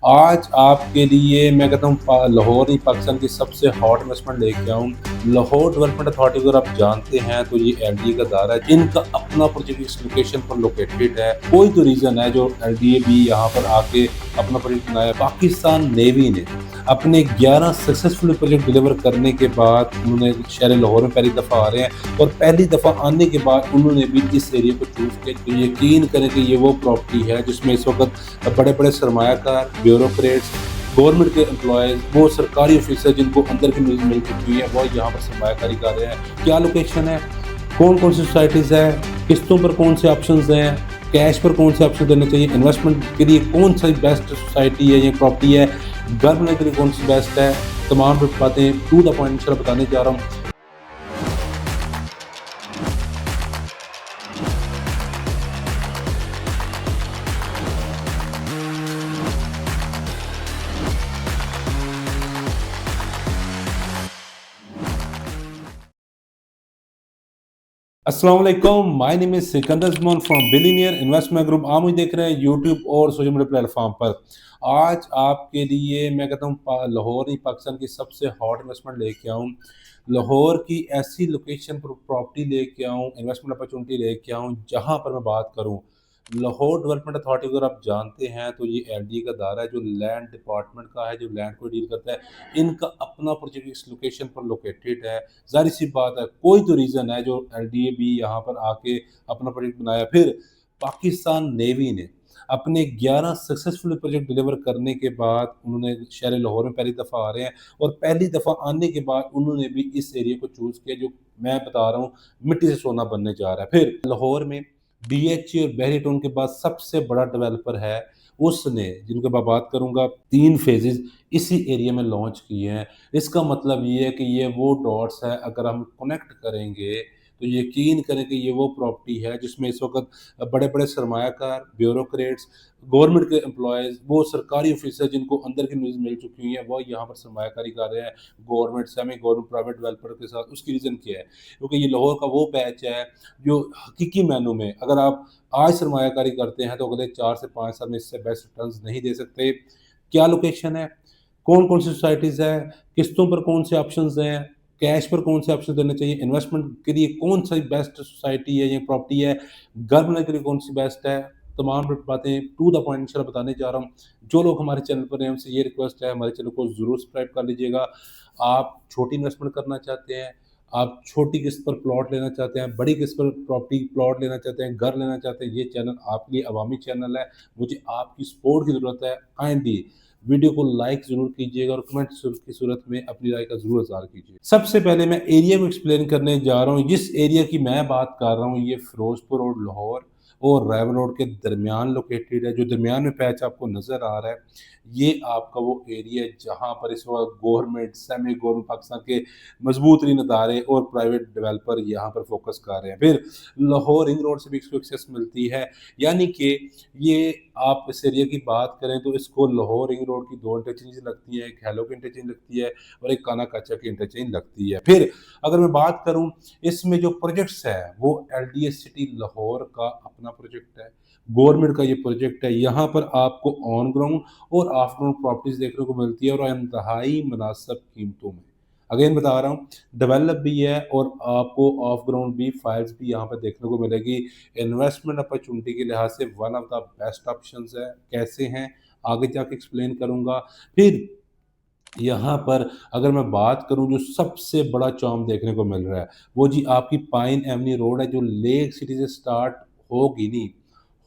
आज आपके लिए मैं कहता हूँ लाहौर ही पाकिस्तान की सबसे हॉट इन्वेस्टमेंट लेके आऊँ। लाहौर डेवलपमेंट अथॉरिटी अगर आप जानते हैं तो ये एलडीए का दायरा है। इनका अपना प्रोजेक्ट इस लोकेशन पर लोकेटेड है। कोई तो रीज़न है जो एलडीए भी यहाँ पर आके अपना प्रोजेक्ट बनाया। पाकिस्तान नेवी ने अपने 11 सक्सेसफुल प्रोजेक्ट डिलीवर करने के बाद उन्होंने शहर लाहौर में पहली दफ़ा आ रहे हैं और पहली दफ़ा आने के बाद उन्होंने भी इस एरिया को चूज़ किया। तो यकीन करें कि ये वो प्रॉपर्टी है जिसमें इस वक़्त बड़े-बड़े सरमायाकार, ब्यूरोक्रेट्स, गवर्नमेंट के एम्प्लॉयज़, वो सरकारी ऑफिसर जिनको अंदर की न्यूज़ मिल चुकी है, वो यहाँ पर सरमायाकारी कर रहे हैं। क्या लोकेशन है? कौन-कौन सी सोसाइटीज़ हैं? किस्तों पर कौन से ऑप्शंस हैं? कैश पर कौन से ऑप्शन देने चाहिए? इन्वेस्टमेंट के लिए कौन-सी बेस्ट सोसाइटी है या प्रॉपर्टी है? घर बनाने के लिए कौन-सी बेस्ट है? तमाम बातें टू द पॉइंट इंशाल्लाह बताने जा रहा हूँ। अस्सलाम वालेकुम, my name is Sikandar Usman from billionaire investment group. आप मुझे देख रहे हैं यूट्यूब और सोशल मीडिया प्लेटफॉर्म पर। आज आपके लिए मैं कहता हूँ लाहौर ही पाकिस्तान की सबसे हॉट इन्वेस्टमेंट लेके आऊँ। लाहौर की ऐसी लोकेशन पर प्रॉपर्टी लेके आऊँ, इन्वेस्टमेंट अपॉर्चुनिटी लेके आऊँ, जहाँ पर मैं बात करूँ लाहौर डेवलपमेंट अथॉरिटी अगर आप जानते हैं तो ये एलडीए का दायरा है, जो लैंड डिपार्टमेंट का है, जो लैंड को डील करता है। इनका अपना प्रोजेक्ट इस लोकेशन पर लोकेटेड है। ज़ाहिर-सी बात है, कोई तो रीज़न है जो एलडीए भी यहाँ पर आके अपना प्रोजेक्ट बनाया। फिर पाकिस्तान नेवी ने अपने 11 सक्सेसफुल प्रोजेक्ट डिलीवर करने के बाद उन्होंने शहर लाहौर में पहली दफ़ा आ रहे हैं और पहली दफ़ा आने के बाद उन्होंने भी इस एरिया को चूज़ किया, जो मैं बता रहा हूँ मिट्टी से सोना बनने जा रहा है। फिर लाहौर में डीएचए और बहरी टाउन के बाद सबसे बड़ा डेवलपर है, उसने जिनकी मैं बात करूँगा 3 फ़ेज़ेज़ इसी एरिया में लॉन्च किए हैं। इसका मतलब ये है कि ये वो डॉट्स हैं, अगर हम कनेक्ट करेंगे तो यकीन करें कि ये वो प्रॉपर्टी है जिसमें इस वक़्त बड़े-बड़े सरमायाकार, ब्यूरोक्रेट्स, गवर्नमेंट के एम्प्लॉयज़, वो सरकारी ऑफिसर जिनको अंदर की न्यूज़ मिल चुकी है, वो यहाँ पर सरमायाकारी कर रहे हैं government, semi government, private developer के साथ। उसकी रीज़न क्या है? क्योंकि ये लाहौर का वो पैच है जो हकीकी मायनों में अगर आप आज सरमायाकारी करते हैं तो अगले 4 से 5 साल में इससे बेस्ट रिटर्न्स नहीं दे सकते। क्या लोकेशन है? कौन-कौन सी सोसाइटीज़ हैं? किस्तों पर कौन से ऑप्शंस हैं? कैश पर कौन से ऑप्शन देने चाहिए? इन्वेस्टमेंट के लिए कौन-सी बेस्ट सोसाइटी है या प्रॉपर्टी है? घर बनाने के लिए कौन-सी बेस्ट है? तमाम बातें टू द पॉइंट इंशाल्लाह बताने जा रहा हूँ। जो लोग हमारे चैनल पर हैं उनसे ये रिक्वेस्ट है, हमारे चैनल को ज़रूर सब्सक्राइब कर लीजिएगा। आप छोटी इन्वेस्टमेंट करना चाहते हैं, आप छोटी किस्त पर प्लॉट लेना चाहते हैं, बड़ी किस्त पर प्रॉपर्टी प्लॉट लेना चाहते हैं, घर लेना चाहते हैं, ये चैनल आपके लिए अवामी चैनल है। मुझे आपकी सपोर्ट की ज़रूरत है। काइंडली वीडियो को लाइक ज़रूर कीजिएगा और कमेंट की सूरत में अपनी राय का ज़रूर इज़हार कीजिए। सबसे पहले मैं एरिया को एक्सप्लेन करने जा रहा हूँ। जिस एरिया की मैं बात कर रहा हूँ, ये फ़िरोज़पुर रोड लाहौर और रायवन रोड के दरमियान लोकेटेड है। जो दरमियान में पैच आपको नज़र आ रहा है, ये आपका वो एरिया है जहाँ पर इस वक़्त गवर्नमेंट, सेमी गवर्नमेंट पाकिस्तान के मज़बूत तरीन अदारे और प्राइवेट डेवलपर यहाँ पर फ़ोकस कर रहे हैं। फिर लाहौर रिंग रोड से भी इसको एक्सेस मिलती है, यानी कि ये आप इस एरिया की बात करें तो इसको लाहौर रिंग रोड की 2 इंटरचेंज लगती है, एक हैलो की इंटरचेंज लगती है और एक काना काचा की इंटरचेंज लगती है। फिर अगर मैं बात करूँ इसमें जो प्रोजेक्ट्स हैं वो एलडीए सिटी लाहौर का अपना प्रोजेक्ट है, गवर्नमेंट का ये प्रोजेक्ट है। यहाँ पर आपको ऑन ग्राउंड और ऑफ ग्राउंड प्रॉपर्टीज़ देखने को मिलती है और इंतहाई मुनासिब कीमतों में। अगेन बता रहा हूँ, डेवलप भी है और आपको ऑफ ग्राउंड भी फाइल्स भी यहाँ पे देखने को मिलेगी। इन्वेस्टमेंट अपॉर्चुनिटी के लिहाज से one of the best options है। कैसे हैं? आगे जाके एक्सप्लेन करूँगा। फिर यहाँ पर अगर मैं बात करूँ जो सबसे बड़ा चार्म देखने को मिल रहा है, वो जी आपकी पाइन एवेन्यू रोड है जो लेक सिटी से स्टार्ट होगी नहीं,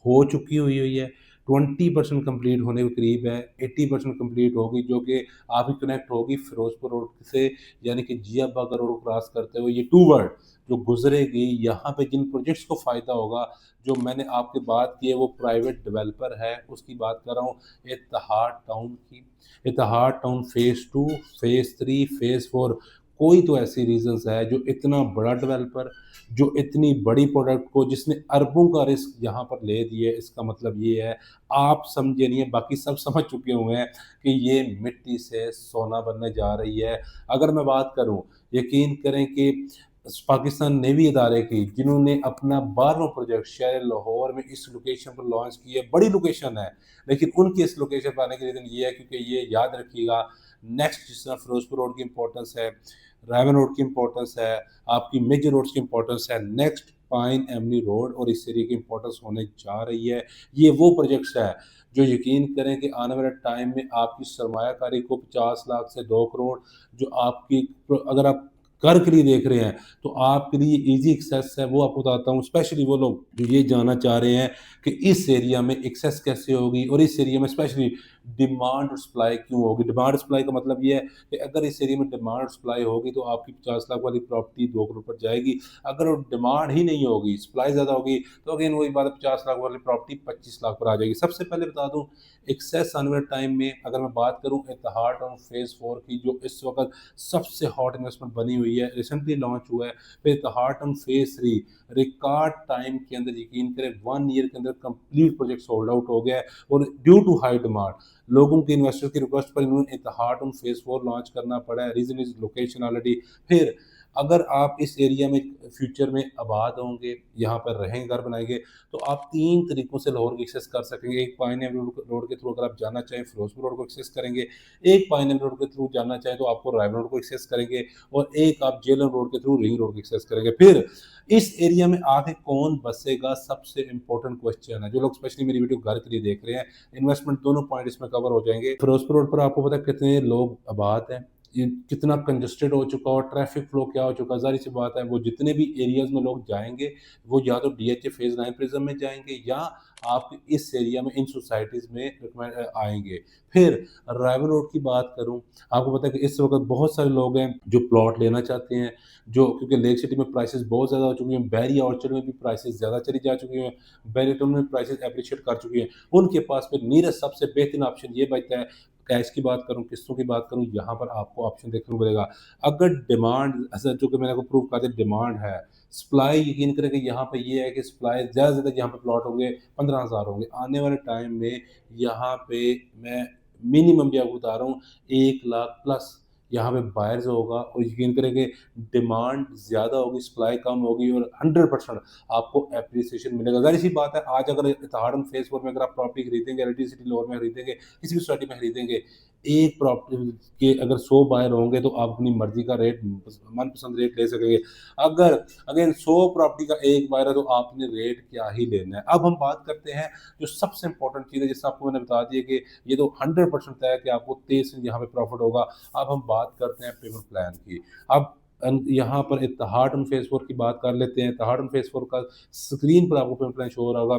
हो चुकी हुई है। 20% कंप्लीट होने के करीब है, 80% कंप्लीट होगी जो कि आपकी कनेक्ट होगी फिरोज़पुर रोड से, यानी कि जिया बागा रोड को क्रॉस करते हुए ये टू वर्ड जो गुज़रेगी, यहाँ पे जिन प्रोजेक्ट्स को फ़ायदा होगा, जो मैंने आपसे बात की है वो प्राइवेट डेवलपर है, उसकी बात कर रहा हूँ इत्तेहाद टाउन की। इत्तेहाद टाउन फ़ेज़ 2, फ़ेज़ 3, फ़ेज़ 4 कोई तो ऐसी रीज़न्स है जो इतना बड़ा डेवलपर, जो इतनी बड़ी प्रोडक्ट को जिसने अरबों का रिस्क यहाँ पर ले दिया है, इसका मतलब ये है, आप समझे नहीं है, बाकी सब समझ चुके हुए हैं कि ये मिट्टी से सोना बनने जा रही है। अगर मैं बात करूँ, यकीन करें कि पाकिस्तान नेवी इदारे की, जिन्होंने अपना 12वां प्रोजेक्ट शहर लाहौर में इस लोकेशन पर लॉन्च किया है। बड़ी लोकेशन है, लेकिन उनकी इस लोकेशन पर आने का रीज़न ये है क्योंकि ये याद रखिएगा, नेक्स्ट जिस तरह फिरोजपुर रोड की इम्पोर्टेंस है, रायवन रोड की इम्पोर्टेंस है, आपकी मेजर रोड्स की इम्पोर्टेंस है, नेक्स्ट पाइन एवेन्यू रोड और इस एरिया की इम्पोर्टेंस होने जा रही है। ये वो प्रोजेक्ट्स हैं जो यकीन करें कि आने वाले टाइम में आपकी सरमायाकारी को 50 लाख से 2 करोड़, जो आपकी अगर आप घर के लिए देख रहे हैं, तो आपके लिए ईज़ी एक्सेस है, वो आपको बताता हूँ। स्पेशली वो लोग जो ये जानना चाह रहे हैं कि इस एरिया में एक्सेस कैसे होगी और इस एरिया में स्पेशली डिमांड और सप्लाई क्यों होगी। डिमांड सप्लाई का मतलब ये है कि अगर इस एरिया में डिमांड और सप्लाई होगी तो आपकी 50 लाख वाली प्रॉपर्टी 2 करोड़ पर जाएगी। अगर वो डिमांड ही नहीं होगी, सप्लाई ज़्यादा होगी, तो अगेन वही बात है, 50 लाख वाली प्रॉपर्टी 25 लाख पर आ जाएगी। सबसे पहले बता दूँ, एक्सेस आने वाले टाइम में अगर मैं बात करूँ इत्तेहाड टाउन फेज़ 4 की, जो इस वक़्त सबसे हॉट इन्वेस्टमेंट बनी हुई है, रिसेंटली लॉन्च हुआ है। फिर इत्तेहाड टाउन फेज़ 3 रिकॉर्ड टाइम के अंदर, यकीन करें 1 ईयर के अंदर कंप्लीट प्रोजेक्ट सोल्ड आउट हो गया है और ड्यू टू हाई डिमांड, लोगों के इन्वेस्टर की रिक्वेस्ट पर इन्होंने इत्तेहाड टाउन फेज़ 4 लॉन्च करना पड़ा है। Reason is location already. फिर अगर आप इस एरिया में फ्यूचर में आबाद होंगे, यहाँ पर रहेंगे, घर बनाएँगे, तो आप 3 तरीकों से लाहौर को एक्सेस कर सकेंगे। एक पाइन एवेन्यू रोड के थ्रू अगर आप जाना चाहें, फिरोजपुर रोड को एक्सेस करेंगे। एक पाइन एवेन्यू रोड के थ्रू जाना चाहें तो आपको रायवन रोड को एक्सेस करेंगे और एक आप जेलम रोड के थ्रू रिंग रोड को एक्सेस करेंगे। फिर इस एरिया में आके कौन बसेगा, सबसे इम्पोर्टेंट क्वेश्चन है। जो लोग स्पेशली मेरी वीडियो घर के लिए देख रहे हैं, इन्वेस्टमेंट दोनों पॉइंट इसमें कवर हो जाएँगे। फिरोजपुर रोड पर आपको पता है कितने लोग आबाद हैं, ये कितना कंजस्टेड हो चुका और ट्रैफिक फ्लो क्या हो चुका है। ज़ाहिर-सी बात है, वो जितने भी एरियाज़ में लोग जाएँगे, वो या तो डीएचए फेज़ 9 प्रिज़्म में जाएँगे या आप इस एरिया में इन सोसाइटीज़ में आएँगे। फिर रायवन रोड की बात करूँ, आपको पता है कि इस वक़्त बहुत सारे लोग हैं जो प्लॉट लेना चाहते हैं, जो क्योंकि लेक सिटी में प्राइसेज़ बहुत ज़्यादा हो चुकी हैं, बैरी ऑर्चर्ड में भी प्राइसेज़ ज़्यादा चली जा चुकी हैं, बैरी टाउन में प्राइसेज़ एप्रिशिएट कर चुकी हैं। उनके पास फिर नियरेस्ट सबसे बेहतरीन ऑप्शन ये बचता है, कैश की बात करूँ, किस्तों की बात करूँ, यहाँ पर आपको ऑप्शन देखने को मिलेगा। अगर डिमांड ऐसा, जो कि मैंने आपको प्रूव कर दिया, डिमांड है, सप्लाई यकीन करें कि यहाँ पे ये है कि सप्लाई ज़्यादा से ज़्यादा यहाँ पे प्लॉट होंगे 15,000 होंगे। आने वाले टाइम में यहाँ पे मैं मिनिमम भी आपको बता रहा हूँ 1 लाख प्लस यहाँ पे बायर्स होगा और यकीन करें कि डिमांड ज़्यादा होगी, सप्लाई कम होगी और 100% आपको एप्रिसिएशन मिलेगा। ज़ाहिर-सी बात है, आज अगर इत्तेहाड फेज़ 4 में अगर आप प्रॉपर्टी खरीदेंगे, एलटी सिटी लाहौर में खरीदेंगे, किसी भी सोसाइटी में खरीदेंगे, एक प्रॉपर्टी के अगर 100 बायर होंगे तो आप अपनी मर्ज़ी का रेट, मनपसंद रेट ले सकेंगे। अगर अगेन 100 प्रॉपर्टी का एक बायर है तो आपने रेट क्या ही लेना है। अब हम बात करते हैं जो सबसे इम्पोर्टेंट चीज़ है, जैसे आपको मैंने बता दिया कि ये तो 100% तय है कि आपको 23 से यहाँ पे प्रॉफ़िट होगा। अब हम बात करते हैं पेमेंट प्लान की। अब यहाँ पर इत्तेहाड फेज़ 4 की बात कर लेते हैं। इत्तेहाड फेज़ 4 का स्क्रीन पर आपको पेमेंट प्लान शो हो रहा होगा।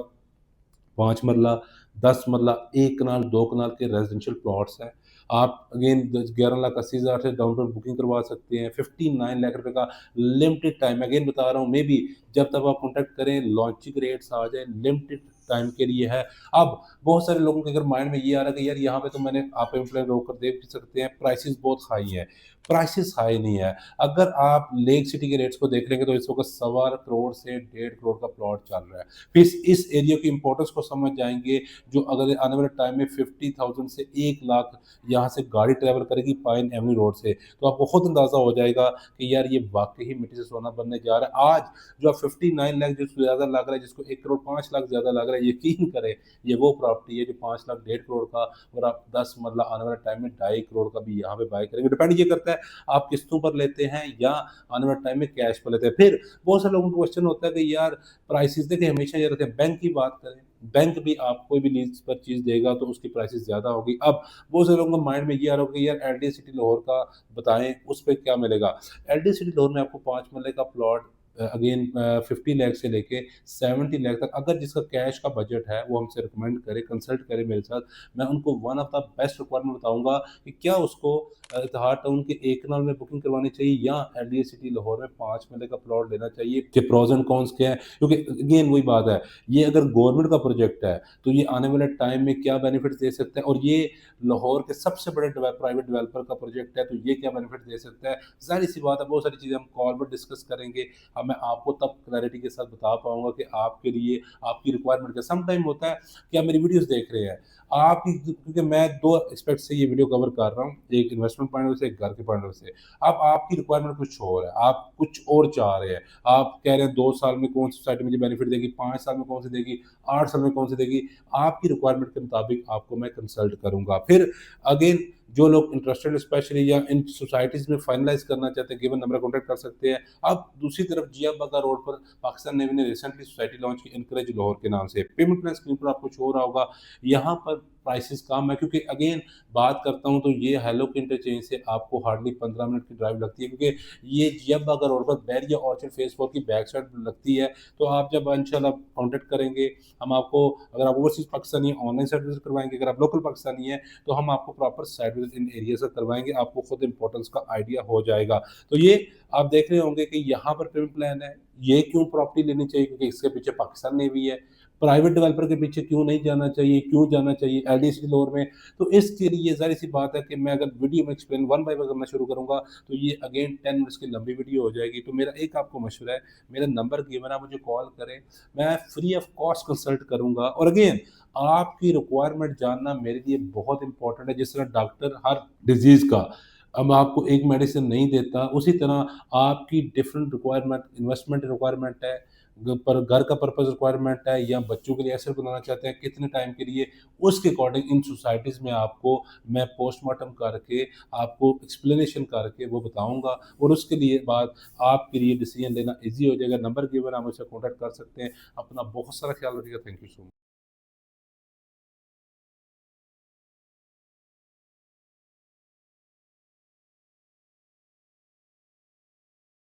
5 मरला, 10 मरला, 1 कनाल, 2 कनाल के रेज़िडेंशियल प्लॉट्स हैं। आप अगेन 11,80,000 से डाउन पेमेंट बुकिंग करवा सकते हैं। 59 लाख रुपए का लिमिटेड टाइम, अगेन बता रहा हूँ, मेबी जब तक आप कॉन्टैक्ट करें लॉन्चिंग रेट्स आ जाए, लिमिटेड टाइम के लिए है। अब बहुत सारे लोगों के अगर माइंड में ये आ रहा है कि यार यहाँ पे तो मैंने, आप पेमेंट रोक कर देख भी सकते हैं, प्राइसेज़ बहुत हाई हैं। प्राइसेज़ हाई नहीं है। अगर आप लेक सिटी के रेट्स को देख लेंगे तो इस वक़्त सवा करोड़ से 1.5 करोड़ का प्लॉट चल रहा है। फिर इस एरिया की इम्पोर्टेंस को समझ जाएँगे, जो अगर आने वाले टाइम में 50,000 से 1 लाख यहाँ से गाड़ी ट्रैवल करेगी पाइन एवेन्यू रोड से, तो आपको खुद अंदाज़ा हो जाएगा कि यार ये वाक़ई ही मिट्टी से सोना बनने जा रहा है। आज जो आप 59 लाख जिसको ज़्यादा लग रहा है, जिसको 1 करोड़ 5 लाख ज़्यादा लग रहा है, यकीन करें ये वो प्रॉपर्टी है जो 5 लाख 1.5 करोड़ का, और आप 10 मरला आने वाले टाइम में 2.5 करोड़ का भी यहाँ पे बाय करेंगे। डिपेंड ये करता है आप किस्तों पर लेते हैं या आने वाले टाइम में कैश पर लेते हैं। फिर बहुत सारे लोगों को क्वेश्चन होता है कि यार प्राइसेज़, देखिए हमेशा ये रहते हैं, बैंक की बात करें, बैंक भी आप कोई भी लीज़ पर चीज़ देगा तो उसकी प्राइसेज़ ज़्यादा होगी। अब बहुत सारे लोगों के माइंड में ये आ रहा होगा कि यार एलडी सिटी लाहौर का बताएँ, उस पे क्या मिलेगा? एलडी सिटी लाहौर में आपको 5 मरले का प्लॉट अगेन 50 लाख से लेके 70 लाख तक, अगर जिसका कैश का बजट है वो हमसे रिकमेंड करे, कंसल्ट करे मेरे साथ, मैं उनको one of the best requirement बताऊँगा कि क्या उसको इत्तेहाड टाउन के 1 कनाल में बुकिंग करवानी चाहिए या एलडीए सिटी लाहौर में 5 मरले का प्लॉट लेना चाहिए, कि प्रोस एंड कॉन्स क्या है? क्योंकि अगेन वही बात है, ये अगर गवर्नमेंट का प्रोजेक्ट है, तो ये आने वाले टाइम में क्या बेनिफिट्स दे सकता है, और ये लाहौर के सबसे बड़े प्राइवेट डेवलपर का प्रोजेक्ट है, तो ये क्या बेनिफिट दे सकता है। ज़ाहिर सी बात है, बहुत सारी चीज़ें हम कॉल पर डिस्कस करेंगे। अब मैं आपको तब क्लैरिटी के साथ बता पाऊँगा कि आपके लिए आपकी रिक्वायरमेंट क्या। सम टाइम होता है कि आप मेरी वीडियोज़ देख रहे हैं, आपकी क्योंकि मैं 2 एस्पेक्ट से ये वीडियो कवर कर रहा हूँ, एक इन्वेस्टमेंट पॉइंट ऑफ व्यू से, एक घर के पॉइंट ऑफ व्यू से। अब आपकी रिक्वायरमेंट कुछ और है, आप कुछ और चाह रहे हैं। आप कह रहे हैं 2 साल में कौन-सी सोसाइटी मुझे बेनिफिट देगी, 5 साल में कौन-सी देगी, 8 साल में कौन-सी देगी। आपकी रिक्वायरमेंट के मुताबिक आपको मैं कंसल्ट करूँगा। फिर अगेन जो लोग इंटरेस्टेड स्पेशली या इन सोसाइटीज़ में फाइनलाइज़ करना चाहते हैं, गिवन नंबर कॉन्टैक्ट कर सकते हैं। अब दूसरी तरफ जिया बागा रोड पर पाकिस्तान नेवी ने रिसेंटली सोसाइटी लॉन्च की, एनकरेज लाहौर के नाम से। पेमेंट प्लान स्क्रीन पर आपको शो हो रहा होगा। यहाँ पर प्राइसेज़ कम है क्योंकि अगेन बात करता हूँ तो ये हेलो के इंटरचेंज से आपको हार्डली 15 मिनट की ड्राइव लगती है, क्योंकि ये जिया बागा रोड पर बैरिया ऑर्चर्ड फेज़ 4 की बैक साइड लगती है। तो आप जब इंशाल्लाह कॉन्टैक्ट करेंगे, हम आपको, अगर आप ओवरसीज़ पाकिस्तानी हैं, ऑनलाइन साइट विज़िट करवाएँगे, अगर आप लोकल पाकिस्तानी हैं, तो हम आपको proper site visit in area से करवाएँगे, आपको खुद इम्पोर्टेंस का आइडिया हो जाएगा। तो ये आप देख रहे होंगे कि यहाँ पर पेमेंट प्लान है, ये क्यों प्रॉपर्टी लेनी चाहिए, क्योंकि इसके पीछे पाकिस्तान नेवी है। प्राइवेट डेवलपर के पीछे क्यों नहीं जाना चाहिए, क्यों जाना चाहिए एलडीसी लोअर में। तो इसके लिए ज़ाहिर-सी बात है कि मैं अगर वीडियो में एक्सप्लेन वन बाय वन करना शुरू करूँगा, तो ये अगेन 10 मिनट्स की लंबी वीडियो हो जाएगी। तो मेरा एक आपको मशवरा है, मेरा नंबर गिवन है, आप मुझे कॉल करें, मैं फ्री ऑफ कॉस्ट कंसल्ट करूँगा। और अगेन आपकी रिक्वायरमेंट जानना मेरे लिए बहुत इंपॉर्टेंट है। जिस तरह डॉक्टर हर डिज़ीज़ का अब आपको एक मेडिसिन नहीं देता, उसी तरह आपकी डिफरेंट रिक्वायरमेंट, इन्वेस्टमेंट रिक्वायरमेंट है, घर का पर्पस रिक्वायरमेंट है, या बच्चों के लिए एसेट बनाना चाहते हैं कितने टाइम के लिए, उसके अकॉर्डिंग इन सोसाइटीज़ में आपको मैं पोस्टमार्टम करके, आपको एक्सप्लेनेशन करके वो बताऊँगा, और उसके लिए बाद आपके लिए डिसीजन लेना ईज़ी हो जाएगा। नंबर गिवन, आप मुझसे कॉन्टैक्ट कर सकते हैं। अपना बहुत सारा ख्याल रखिएगा। Thank you so much.